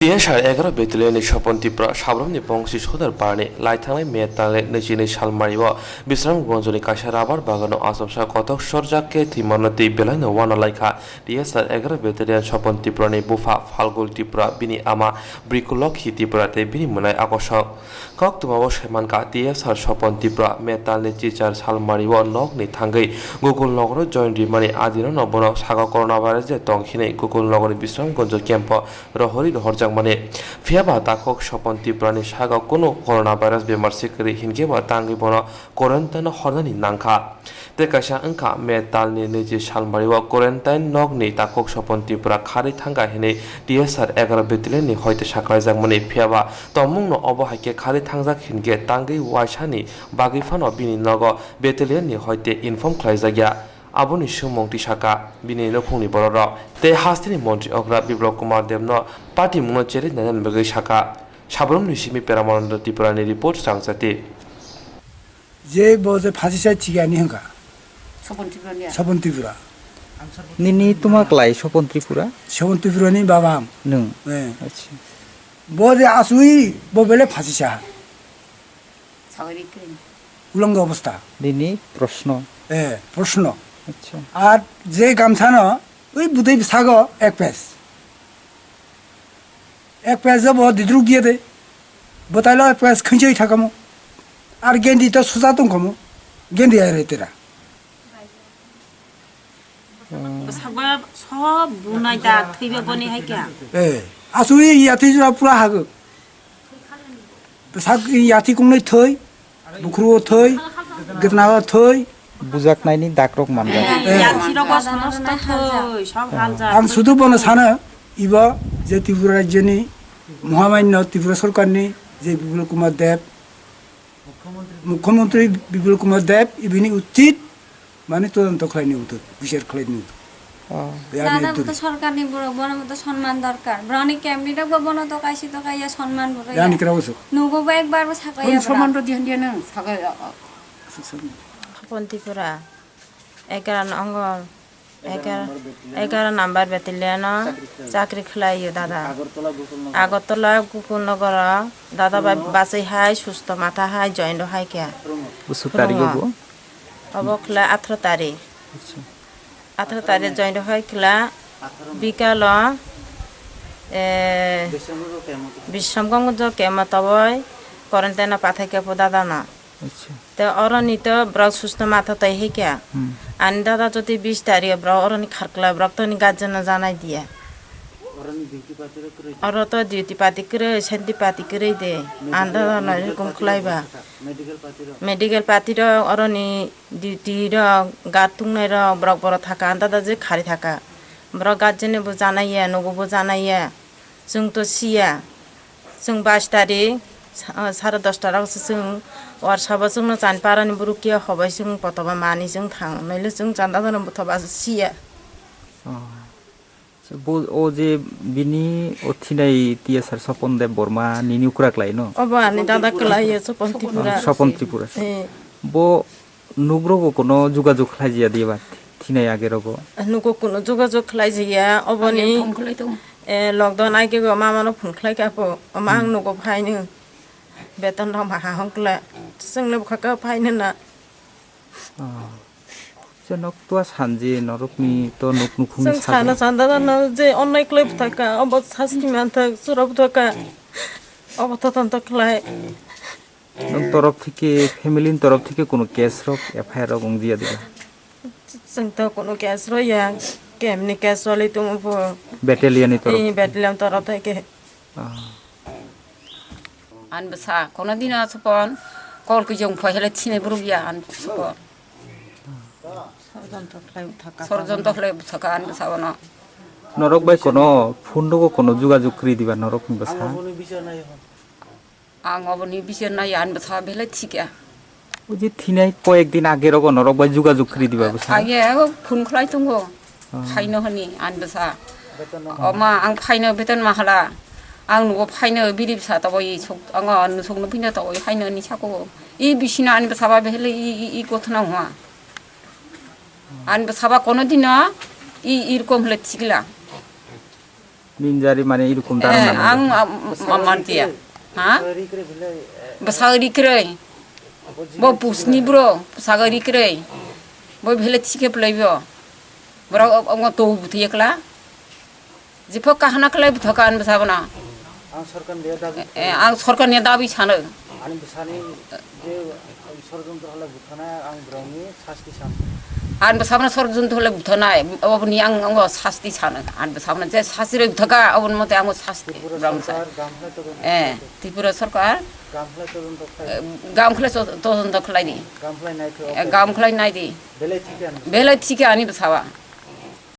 TSR 11 Battalion Swapan Tripura Sabroom Bongshi Sardar Para Thangnai May taalni 22 sal mariwa Bishram Ganja Campo Rabar Bagano achomsa Kotok chorjak thwimano belai wana laikha TSR 11 Battalion Swapan Tripura May Bopha Falgul Tripura bini ama Briko Lakhi Tripura bini munai akosok kok tumabo semanka TSR Swapan Tripura May taalni 4 sal mariwa Nukhungni thangai Gukul Nagar join thwimani adino nobono saga coronavirus tongkhini Gukul Nagar Bishram Ganja Campo rohori chorjak মানে ফিয়াবা তাখুক Swapan ত্রিপুরানি Saga কোনো corona virus বেমার সিকরি হিনগেবা তাঙ্গি বন quarantine হরনানি নাংখা তে কাইসা ওংখা মে তালনি নিজি সালমারিওয়া quarantine নগনি তাখুক Swapan Tripura খারি থাঙ্গা হিনে TSR 11 বেতালিয়ননি হয়তে সাকরাইজাক মানে ফিয়াবা তমুংনো অবহাইকে খারি থাংজাক হিনগে তাঙ্গি ওয়াইসানি বাগিফানো বিনি নগ বেতালিয়ননি হয়তে inform খাইজাগিয়া Aboni Shumong Tishaka, Bini Nukhungni Bororo, Te Hasteni Montri Ogra Biplab Kumar Demno, Party Munacheri Nanan Bagashaka, Sabroom Nishimi Peramon Tripura report Sangsati. Jay was a Pasisa Chiganianga Swapan Tripura. Nini Tumaklai Swapan Tripura? Swapan Tripura Babam. No. Bode Asui Bobele Pasisa Ulanga Bosta. Nini Prosno. Prosno. আর যে গামছানো ওই বুধই sago এক page যাব দিদ্রু গিয়ে দে বতাইলো এক page খঞ্চই থাকামো আর গেন্দি তো সুজা তো কমো গেন্দি আরে তেরা সাগবা সব বুনাই দা থইবে বনি হাই কিয়া আসুই ইয়াতি জরা পুরা হাগো সাগ ইয়াতি কুমनै থই বুখরু থই গতনাও থই Bujak naini dakrok manja. Ang sudu bono sana iba je Tripura rajyoni Mohamanya Tripura Sarkarni je Biplab Kumar Deb Mukhyamantri Biplab Kumar Deb ibini uchit mane todonto khlaini utuk bishar khlaini utuk দাদা তো সরকার নি বড় বড় মত সম্মান দরকার brownie ক্যামনিটা বন তো কাইছি তো কাইয়া সম্মান বড় জানি করাবো নুগো একবার সাকাইয়া সম্মান তো দিন দিন সাকাই Swapan Tripura 11 অঙ্গ 11 নাম্বার ব্যাটালিয়ন চাকরি খেলাইও দাদা আগরতলা গুকুল নগর দাদা বাসে হাই সুস্থ মাথা হাই জয়েন্ট হাই কে তারিখ অবখলা 18 তারিখ 18 তারিখ জয়েন্ট হাই খেলা বিকাল বিশ্বম গঞ্জ কেমো তবই কোয়ারেন্টাইন পাঠাইকে দাদা না তে অরনি তো ব্রক সুস্থ মাথা তাই হে কে আনি দাদা যদি 20 তারিখ ব্রক অরনি খারকলা ব্রক তো নি গাজন জানাই দিয়া অর তো ডিউটি পাতি করে শান্তি পাতি করে দে আন্দা না এরকম খলাইবা মেডিকেল পাতি র অরনি ডিউটি র গাতুংনাই র ব্রক বড় থাকা আন্দা যে খারি থাকা ব্রক গাজনে বো জানাইয়া নগো জানাইয়া जों তো সিয়া जों 22 তারিখ 10:30 টারাवसो जों वारसाबा जोंनो जान पारानि बुरुकिया हबाय जों पतबा मानि जों थांनायले जों जान्दा जानो बतबा सिया ओ जे बिनि ओथिनाय TSR Swapan Dev Borma निनि उक्राक्लाय न अबा नि दादा कलाय Swapan Tripura बो नुग्रोगो कोनो जुगाजुग खालाजिया दिबा थिनाय आगेरगो नुगो कोनो जुगाजुग खालाजिया अबनि लकडाउन आइके गो मामानो फुन खालाय कापो मा आं नुगो फायनो बेतन रा माहा हंकला जोंनो बखाका फायनो ना जनक तो सानजे नरकनि तो नुखुंनि साना सानदा न जे अनलाइ क्लिप थाका अब सासनि मानथा सुरब थाका अब ततन तकलाय नों तरफ থেকে ফ্যামিলির तरफ থেকে কোনো কেস রক এফআইআর রক দিয়া দিবা जों त कोनो केस रया केमनि केस चले तुम ব্যাটালিয়নি तरफ ব্যাটালিয়ন तरफ থেকে an basa kono dina Swapan kol ku jong phahele chine burugia an Swapan sorjon to khlai thaka an basa bana নরক বাই কোনো ফোনডগো কোনো যোগাযোগ করি দিবা নরক নি বসা ang oboni bisir na yan basa bele thika ও যে থিনাই কয়েকদিন আগে রগ নরক বাই যোগাযোগ করি দিবা বসা age phun khlai tungo phaino hani an basa oma ang phaino beton mahala ang nugo phaino birib sa tawai sok anga nu sokno pina tawai phaino ni sako I bisina an basa ba bele I kothna hua an basa ba kono dina I irkom hlet chigla Binjari mane irukum daram nama. ang mantia ha basagari krei bo pusni bro sagari krei bo bhele thike plaibo bro ang to buthiekla jipo kahana klai buthakan basabana ang sarkar ne dabi chano ani bisani je ষড়যন্ত্র হলে বুথনা আং ব্রংনি শাস্তি সাম an basabana sorjun thole buthana obni ang sasti chano an basabana je sasire buthaka obon mote ang sasti bramsa Tripura sarkar gamkhle todonto khlai ni গামফলাই নাই gamkhlai nai di বেলে থেকে bele thike ani basaba